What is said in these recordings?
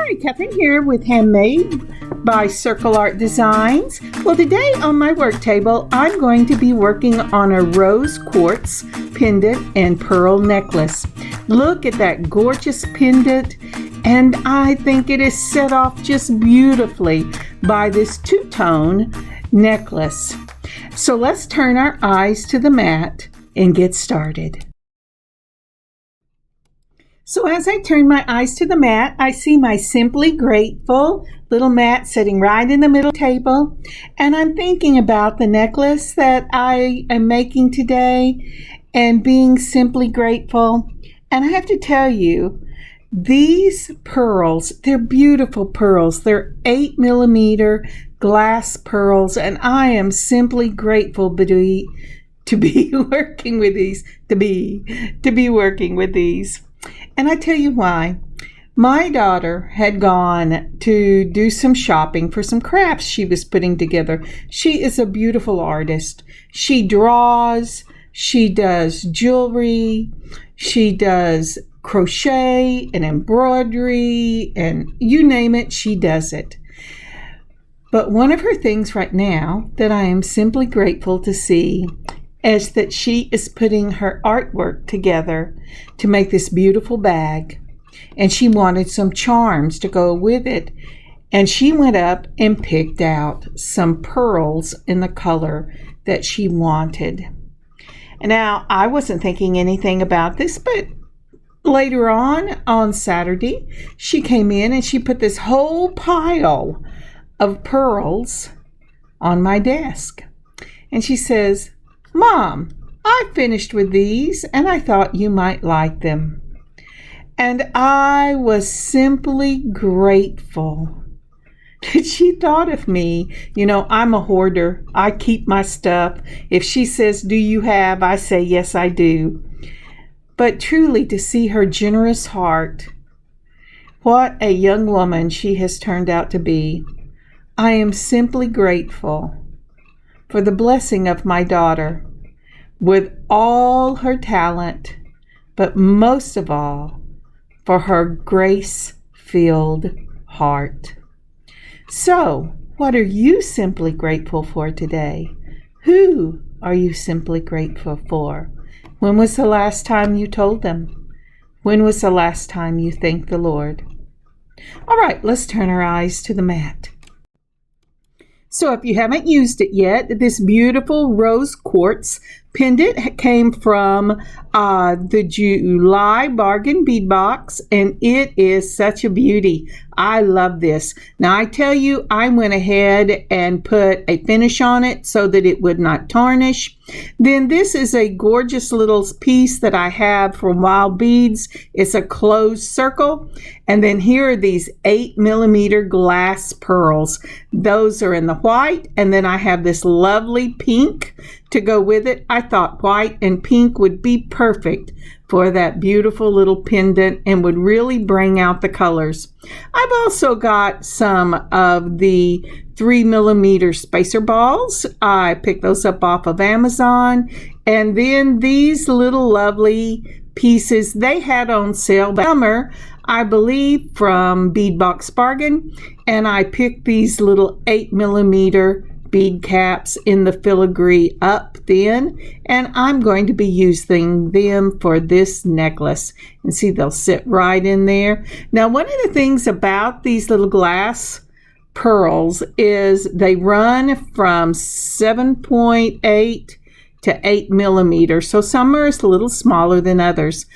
Hi, Kathryn here with Handmade by circleartdesigns. Well, today on my work table, I'm going to be working on a rose quartz pendant and pearl necklace. Look at that gorgeous pendant, and I think it is set off just beautifully by this two-tone necklace. So let's turn our eyes to the mat and get started. So as I turn my eyes to the mat, I see my Simply Grateful little mat sitting right in the middle table. And I'm thinking about the necklace that I am making today and being simply grateful. And I have to tell you, these pearls, they're beautiful pearls. They're 8mm glass pearls, and I am simply grateful to be working with these, to be working with these. And I tell you why. My daughter had gone to do some shopping for some crafts she was putting together. She is a beautiful artist. She draws, she does jewelry, she does crochet and embroidery, and you name it, she does it. But one of her things right now that I am simply grateful to see is that she is putting her artwork together to make this beautiful bag. And she wanted some charms to go with it. And she went up and picked out some pearls in the color that she wanted. And now, I wasn't thinking anything about this, but later on Saturday, she came in and she put this whole pile of pearls on my desk. And she says, "Mom, I finished with these and I thought you might like them." And I was simply grateful that she thought of me. You know, I'm a hoarder. I keep my stuff. If she says, "Do you have?" I say, "Yes, I do." But truly, to see her generous heart, what a young woman she has turned out to be. I am simply grateful for the blessing of my daughter with all her talent, but most of all, for her grace-filled heart. So, what are you simply grateful for today? Who are you simply grateful for? When was the last time you told them? When was the last time you thanked the Lord? All right, let's turn our eyes to the mat. So if you haven't used it yet, this beautiful rose quartz pendant came from the July bargain bead box, and it is such a beauty. I love this. Now I tell you, I went ahead and put a finish on it so that it would not tarnish. Then this is a gorgeous little piece that I have from Wild Beads. It's a closed circle. And then here are these 8mm glass pearls. Those are in the white. And then I have this lovely pink to go with it. I thought white and pink would be perfect for that beautiful little pendant and would really bring out the colors. I've also got some of the 3mm spacer balls. I picked those up off of Amazon. And then these little lovely pieces they had on sale last summer, I believe, from Bead Box Bargain. And I picked these little 8mm bead caps in the filigree up thin, and I'm going to be using them for this necklace. And see, they'll sit right in there. Now, one of the things about these little glass pearls is they run from 7.8 to 8mm, so some are a little smaller than others.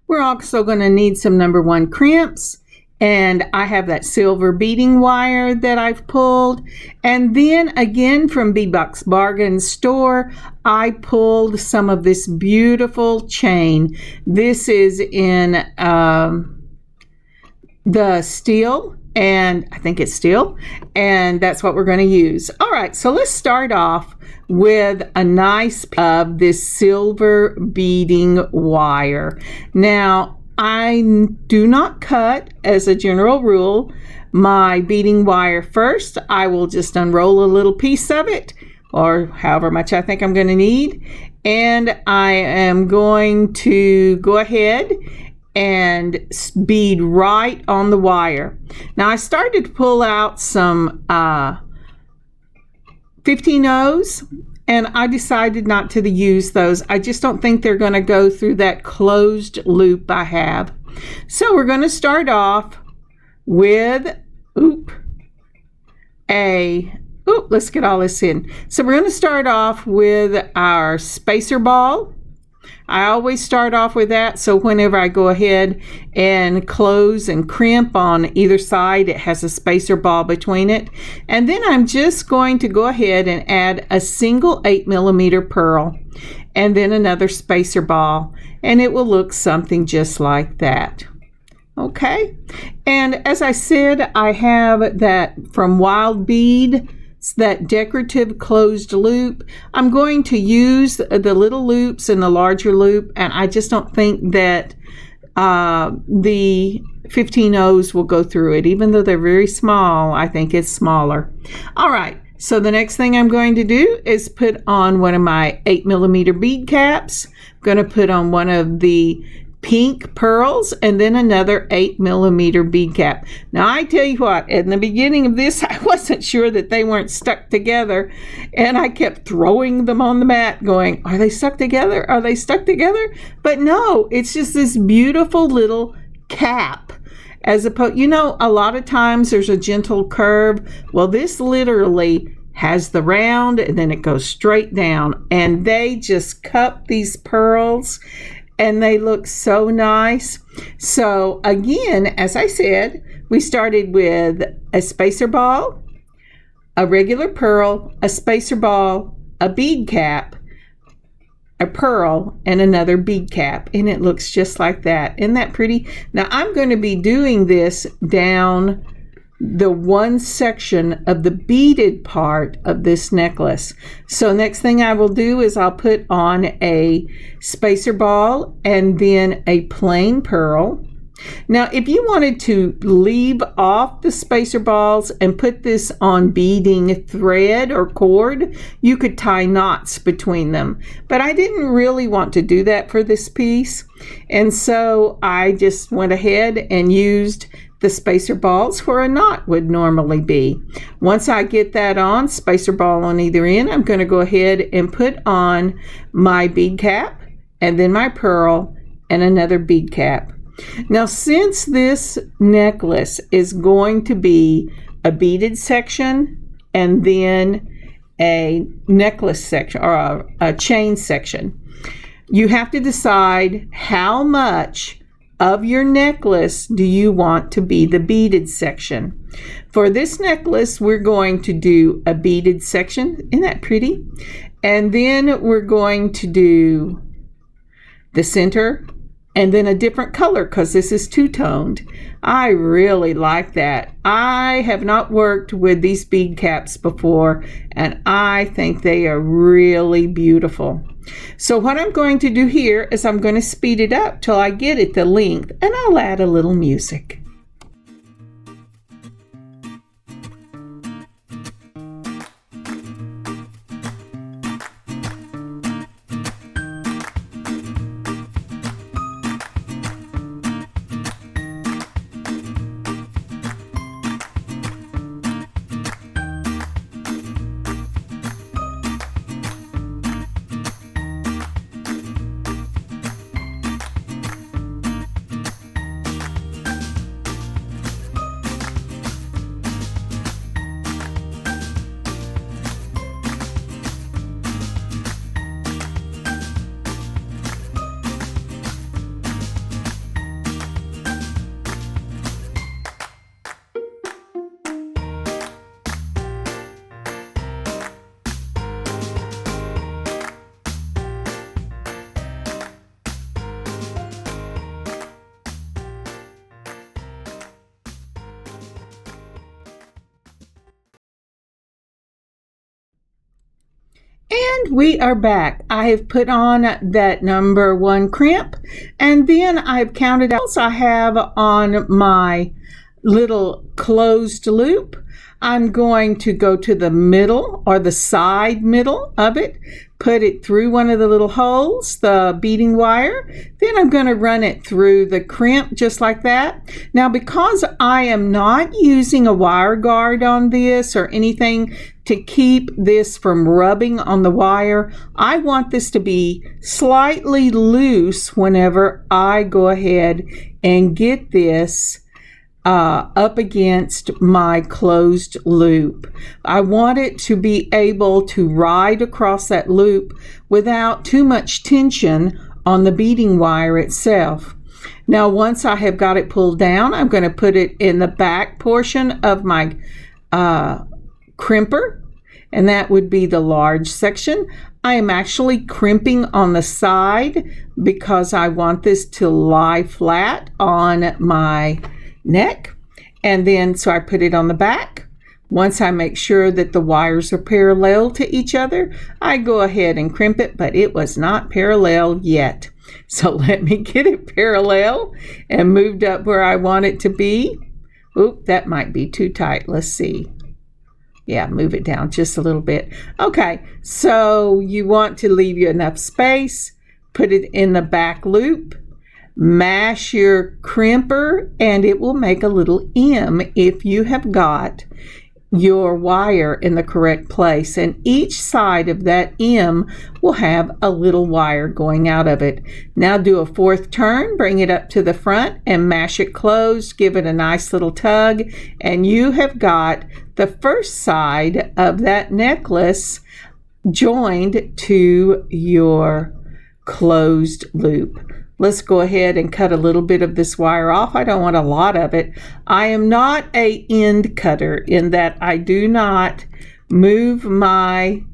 We're also going to need some number 1 crimps. And I have that silver beading wire that I've pulled. And then again from Bead Box Bargain store, I pulled some of this beautiful chain. This is in the steel, and I think it's steel, and that's what we're going to use. All right, so let's start off with a nice piece of this silver beading wire. Now, I do not cut, as a general rule, my beading wire first. I will just unroll a little piece of it, or however much I think I'm going to need. And I am going to go ahead and bead right on the wire. Now I started to pull out some 15-0s, and I decided not to use those. I just don't think they're going to go through that closed loop I have. So we're going to start off with, let's get all this in. So we're going to start off with our spacer ball. I always start off with that, so whenever I go ahead and close and crimp on either side, it has a spacer ball between it. And then I'm just going to go ahead and add a single 8mm pearl and then another spacer ball, and it will look something just like that. Okay, and as I said, I have that from Wild Bead. It's that decorative closed loop. I'm going to use the little loops and the larger loop, and I just don't think that the 15-0s will go through it. Even though they're very small, I think it's smaller. All right, so the next thing I'm going to do is put on one of my 8mm bead caps. I'm going to put on one of the pink pearls and then another 8mm bead cap. Now I tell you what, in the beginning of this, I wasn't sure that they weren't stuck together, and I kept throwing them on the mat going, are they stuck together? Are they stuck together? But no, it's just this beautiful little cap. As opposed, a lot of times there's a gentle curve. Well, this literally has the round and then it goes straight down, and they just cup these pearls and they look so nice. So again, as I said, we started with a spacer ball, a regular pearl, a spacer ball, a bead cap, a pearl, and another bead cap, and it looks just like that. Isn't that pretty? Now I'm going to be doing this down the one section of the beaded part of this necklace. So next thing I will do is I'll put on a spacer ball and then a plain pearl. Now if you wanted to leave off the spacer balls and put this on beading thread or cord, you could tie knots between them, but I didn't really want to do that for this piece, and so I just went ahead and used the spacer balls where a knot would normally be. Once I get that on, spacer ball on either end, I'm going to go ahead and put on my bead cap and then my pearl and another bead cap. Now, since this necklace is going to be a beaded section and then a necklace section or a chain section, you have to decide how much of your necklace do you want to be the beaded section. For this necklace, we're going to do a beaded section. Isn't that pretty? And then we're going to do the center and then a different color because this is two-toned. I really like that. I have not worked with these bead caps before, and I think they are really beautiful. So what I'm going to do here is I'm going to speed it up till I get it the length, and I'll add a little music. And we are back. I have put on that number 1 crimp, and then I've counted out I have on my little closed loop. I'm going to go to the middle or the side middle of it, put it through one of the little holes, the beading wire. Then I'm going to run it through the crimp just like that. Now, because I am not using a wire guard on this or anything to keep this from rubbing on the wire, I want this to be slightly loose whenever I go ahead and get this up against my closed loop. I want it to be able to ride across that loop without too much tension on the beading wire itself. Now, once I have got it pulled down, I'm going to put it in the back portion of my crimper, and that would be the large section. I am actually crimping on the side because I want this to lie flat on my neck, and then so I put it on the back. Once I make sure that the wires are parallel to each other, I go ahead and crimp it, but it was not parallel yet. So let me get it parallel and moved up where I want it to be. Oop, that might be too tight. Let's see. Yeah, move it down just a little bit. Okay, so you want to leave you enough space, put it in the back loop, mash your crimper, and it will make a little M if you have got your wire in the correct place, and each side of that M will have a little wire going out of it. Now do a fourth turn, bring it up to the front and mash it closed, give it a nice little tug, and you have got the first side of that necklace joined to your closed loop. Let's go ahead and cut a little bit of this wire off. I don't want a lot of it. I am not a end cutter in that I do not move my,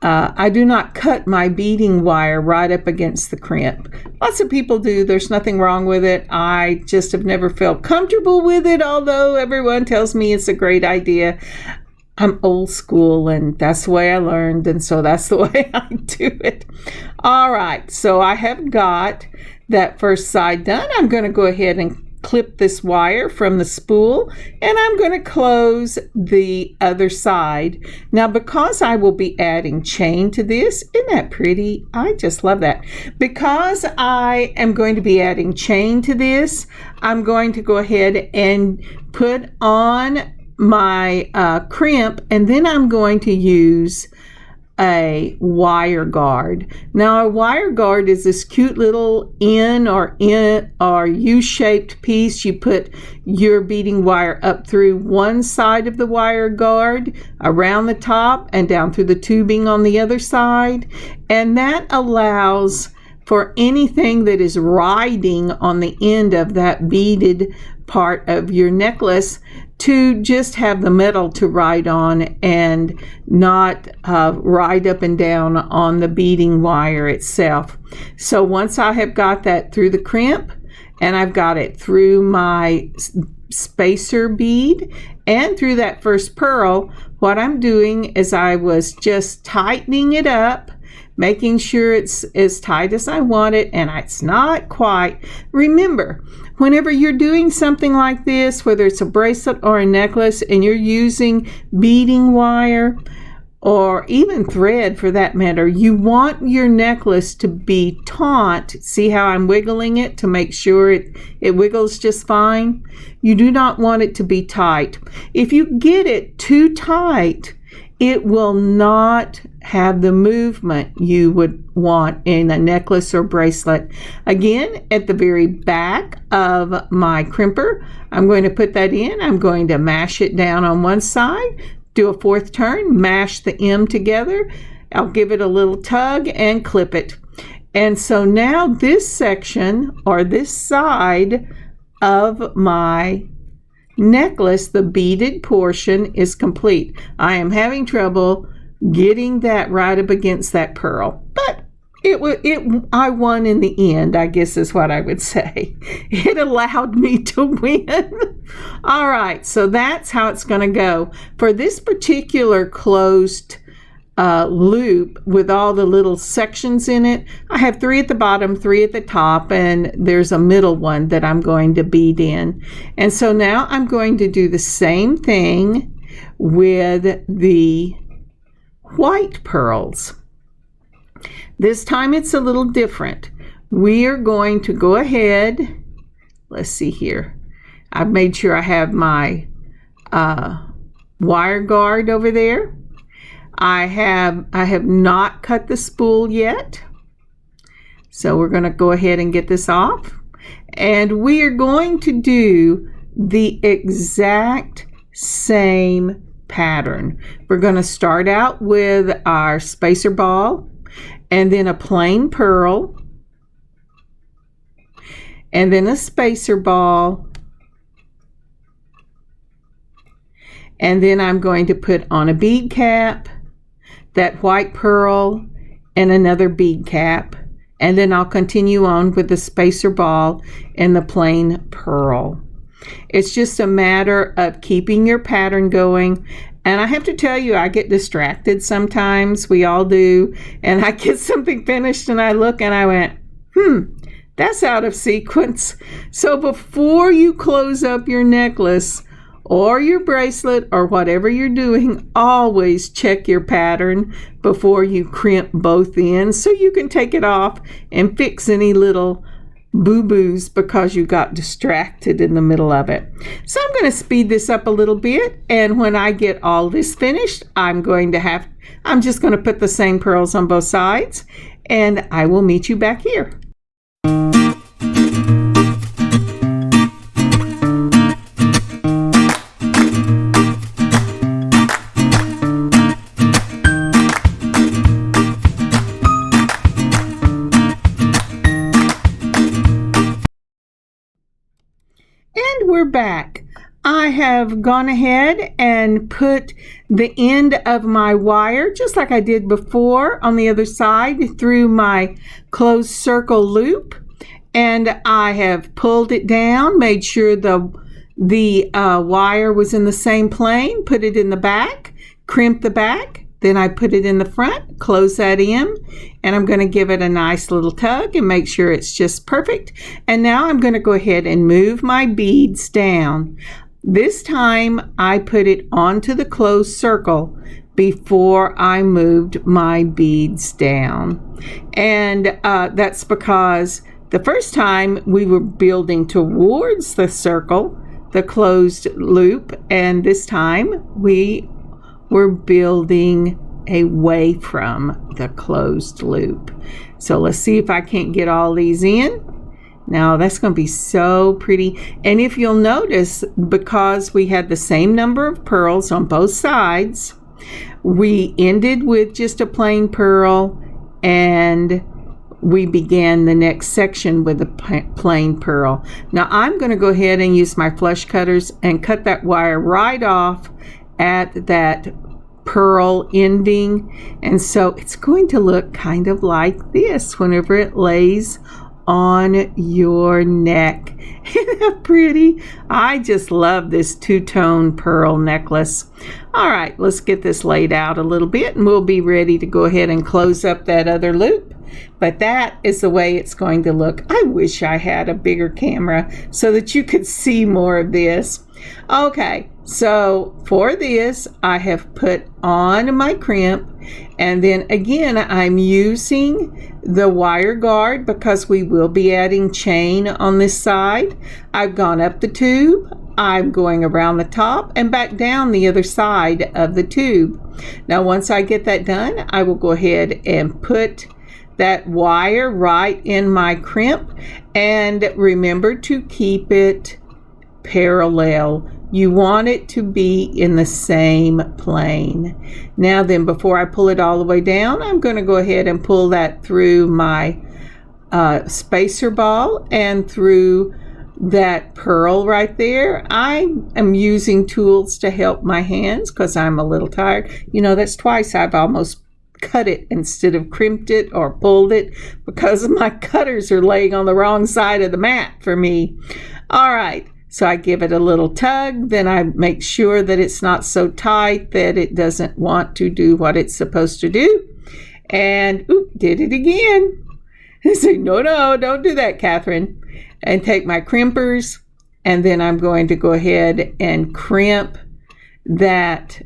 I do not cut my beading wire right up against the crimp. Lots of people do. There's nothing wrong with it. I just have never felt comfortable with it, although everyone tells me it's a great idea. I'm old school, and that's the way I learned, and so that's the way I do it. All right, so I have got that first side done. I'm going to go ahead and clip this wire from the spool, and I'm going to close the other side. Now, because I will be adding chain to this, isn't that pretty? I just love that. Because I am going to be adding chain to this, I'm going to go ahead and put on my crimp, and then I'm going to use a wire guard. Now, a wire guard is this cute little N or U-shaped piece. You put your beading wire up through one side of the wire guard, around the top, and down through the tubing on the other side, and that allows for anything that is riding on the end of that beaded part of your necklace to just have the metal to ride on and not ride up and down on the beading wire itself. So once I have got that through the crimp, and I've got it through my spacer bead and through that first pearl, what I'm doing is I was just tightening it up, making sure it's as tight as I want it, and it's not quite. Remember, whenever you're doing something like this, whether it's a bracelet or a necklace, and you're using beading wire or even thread for that matter, you want your necklace to be taut. See how I'm wiggling it to make sure it wiggles just fine? You do not want it to be tight. If you get it too tight, it will not have the movement you would want in a necklace or bracelet. Again, at the very back of my crimper, I'm going to put that in. I'm going to mash it down on one side, do a fourth turn, mash the M together. I'll give it a little tug and clip it. And so now this section or this side of my necklace, the beaded portion, is complete. I am having trouble getting that right up against that pearl, but I won in the end, I guess is what I would say. It allowed me to win. All right, so that's how it's going to go. For this particular closed loop with all the little sections in it, I have 3 at the bottom, 3 at the top, and there's a middle one that I'm going to bead in. And so now I'm going to do the same thing with the white pearls. This time it's a little different. We are going to go ahead, let's see here. I've made sure I have my wire guard over there. I have not cut the spool yet. So we're going to go ahead and get this off. And we are going to do the exact same pattern. We're going to start out with our spacer ball and then a plain pearl and then a spacer ball. And then I'm going to put on a bead cap, that white pearl, and another bead cap. And then I'll continue on with the spacer ball and the plain pearl. It's just a matter of keeping your pattern going. And I have to tell you, I get distracted sometimes. We all do. And I get something finished and I look and I went, that's out of sequence. So before you close up your necklace or your bracelet or whatever you're doing, always check your pattern before you crimp both ends so you can take it off and fix any little boo-boos because you got distracted in the middle of it. So I'm going to speed this up a little bit, and when I get all this finished, I'm just going to put the same pearls on both sides, and I will meet you back here. We're back. I have gone ahead and put the end of my wire, just like I did before, on the other side through my closed circle loop, and I have pulled it down, made sure the wire was in the same plane, put it in the back, crimped the back, then I put it in the front, close that in, and I'm going to give it a nice little tug and make sure it's just perfect. And now I'm going to go ahead and move my beads down. This time I put it onto the closed circle before I moved my beads down. And that's because the first time we were building towards the circle, the closed loop, and this time we're building away from the closed loop. So let's see if I can't get all these in. Now that's going to be so pretty. And if you'll notice, because we had the same number of pearls on both sides, we ended with just a plain pearl and we began the next section with a plain pearl. Now I'm going to go ahead and use my flush cutters and cut that wire right off at that pearl ending, and so it's going to look kind of like this whenever it lays on your neck. Isn't that pretty? I just love this two-tone pearl necklace. All right, let's get this laid out a little bit and we'll be ready to go ahead and close up that other loop. But that is the way it's going to look. I wish I had a bigger camera so that you could see more of this. Okay, so for this, I have put on my crimp, and then again, I'm using the wire guard because we will be adding chain on this side. I've gone up the tube, I'm going around the top and back down the other side of the tube. Now, once I get that done, I will go ahead and put that wire right in my crimp, and remember to keep it parallel. You want it to be in the same plane. Now then, before I pull it all the way down, I'm going to go ahead and pull that through my spacer ball and through that pearl right there. I am using tools to help my hands because I'm a little tired. You know, that's twice I've almost cut it instead of crimped it or pulled it because my cutters are laying on the wrong side of the mat for me. All right. So I give it a little tug, then I make sure that it's not so tight that it doesn't want to do what it's supposed to do. And did it again. I say, no, don't do that, Kathryn. And take my crimpers, and then I'm going to go ahead and crimp that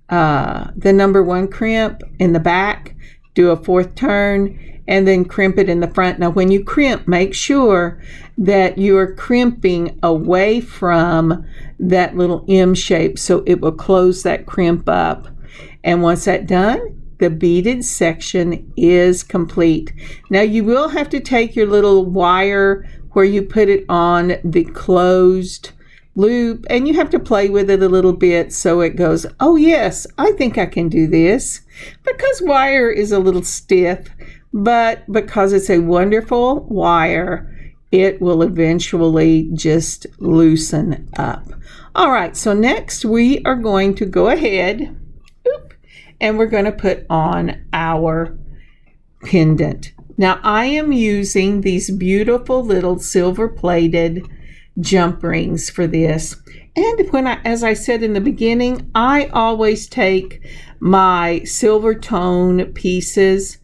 the number 1 crimp in the back, do a 4th turn, and then crimp it in the front. Now when you crimp, make sure that you are crimping away from that little M shape so it will close that crimp up. And once that's done, the beaded section is complete. Now you will have to take your little wire where you put it on the closed loop, and you have to play with it a little bit so it goes, oh yes, I think I can do this, because wire is a little stiff, but because it's a wonderful wire, it will eventually just loosen up. All right, so next we are going to go ahead and we're going to put on our pendant. Now I am using these beautiful little silver plated jump rings for this. And as I said in the beginning, I always take my silver tone pieces,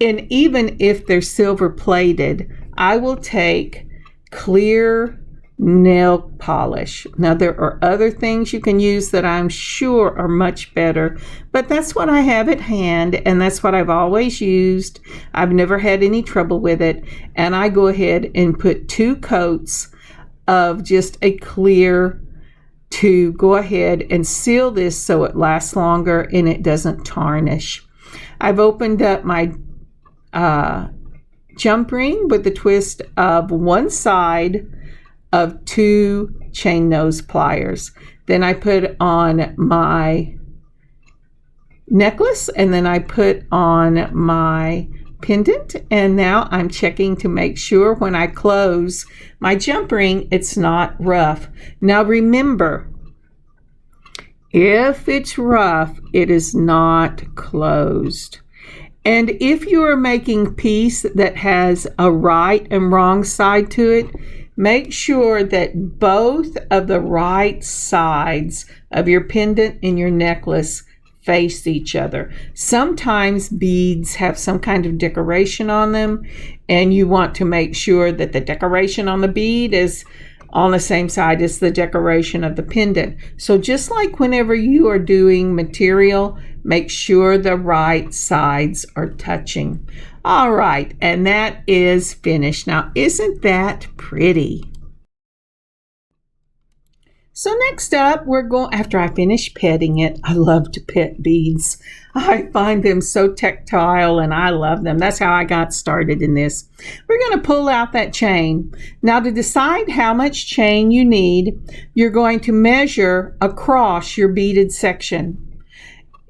and even if they're silver plated, I will take clear nail polish. Now there are other things you can use that I'm sure are much better, but that's what I have at hand, and that's what I've always used. I've never had any trouble with it, and I go ahead and put 2 coats of just a clear to go ahead and seal this so it lasts longer and it doesn't tarnish. I've opened up my jump ring with the twist of one side of 2 chain nose pliers. Then I put on my necklace, and then I put on my pendant, and now I'm checking to make sure when I close my jump ring it's not rough. Now remember, if it's rough, it is not closed. And if you are making a piece that has a right and wrong side to it, make sure that both of the right sides of your pendant and your necklace face each other. Sometimes beads have some kind of decoration on them, and you want to make sure that the decoration on the bead is on the same side as the decoration of the pendant. So just like whenever you are doing material, make sure the right sides are touching. All right, and that is finished. Now, isn't that pretty? So next up, after I finish petting it, I love to pet beads. I find them so tactile and I love them. That's how I got started in this. We're going to pull out that chain. Now to decide how much chain you need, you're going to measure across your beaded section.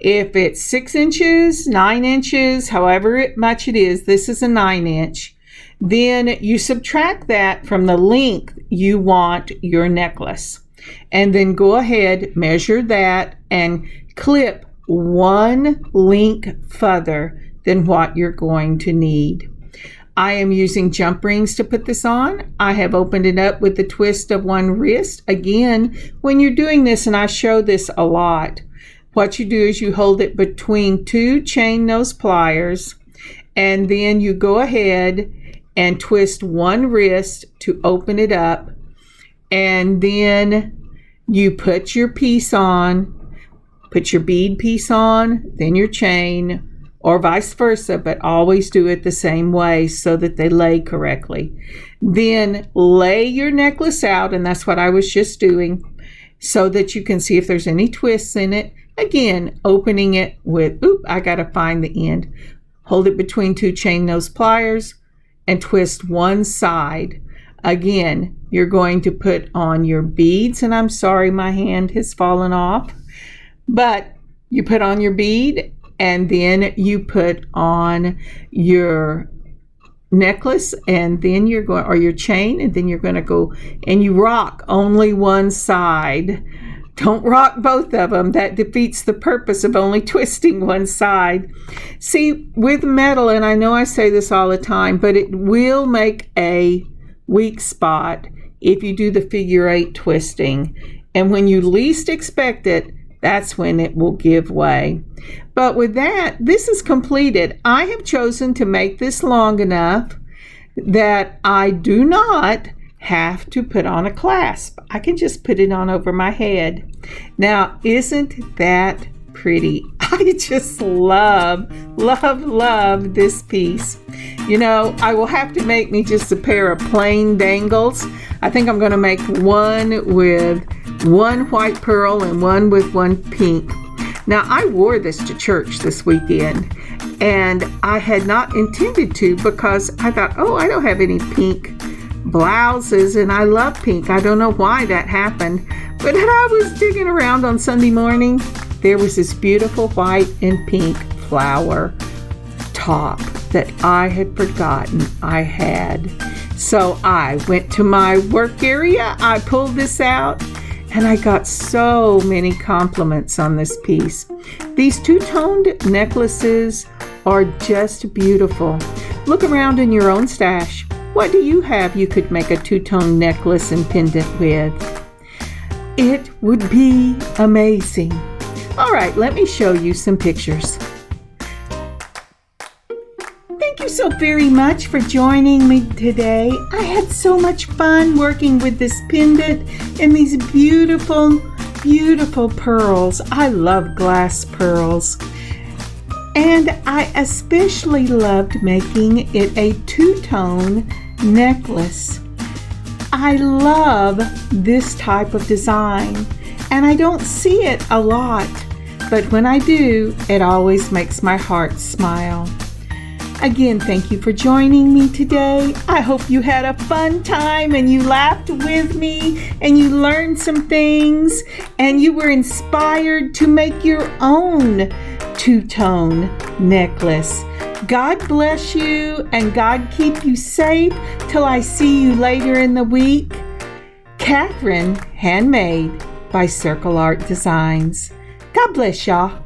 If it's 6 inches, 9 inches, however much it is, this is a 9-inch, then you subtract that from the length you want your necklace. And then go ahead, measure that, and clip 1 link further than what you're going to need. I am using jump rings to put this on. I have opened it up with the twist of 1 wrist. Again, when you're doing this, and I show this a lot, what you do is you hold it between 2 chain nose pliers, and then you go ahead and twist 1 wrist to open it up, and then you put your piece on, put your bead piece on, then your chain, or vice versa, but always do it the same way so that they lay correctly. Then lay your necklace out, and that's what I was just doing, so that you can see if there's any twists in it. Again, opening it with, I gotta find the end. Hold it between 2 chain nose pliers and twist 1 side. Again, you're going to put on your beads, and I'm sorry my hand has fallen off, but you put on your bead, and then you put on your necklace, and then you're going, or your chain, and then you're going to go and you rock only 1 side. Don't rock both of them. That defeats the purpose of only twisting 1 side. See, with metal, and I know I say this all the time, but it will make a weak spot if you do the figure 8 twisting, and when you least expect it, that's when it will give way. But with that, this is completed. I have chosen to make this long enough that I do not have to put on a clasp. I can just put it on over my head. Now, isn't that pretty? I just love this piece. You know, I will have to make me just a pair of plain dangles. I think I'm going to make one with one white pearl and one with one pink. Now, I wore this to church this weekend, and I had not intended to because I thought, oh, I don't have any pink blouses, and I love pink. I don't know why that happened, but when I was digging around on Sunday morning, there was this beautiful white and pink flower top that I had forgotten I had. So I went to my work area, I pulled this out, and I got so many compliments on this piece. These two-toned necklaces are just beautiful. Look around in your own stash. What do you have you could make a two-tone necklace and pendant with? It would be amazing. All right, let me show you some pictures. Thank you so very much for joining me today. I had so much fun working with this pendant and these beautiful, beautiful pearls. I love glass pearls. And I especially loved making it a two-tone necklace. I love this type of design, and I don't see it a lot, but when I do, it always makes my heart smile. Again, thank you for joining me today. I hope you had a fun time and you laughed with me and you learned some things and you were inspired to make your own two-tone necklace. God bless you and God keep you safe till I see you later in the week. Kathryn, Handmade by Circle Art Designs. God bless y'all.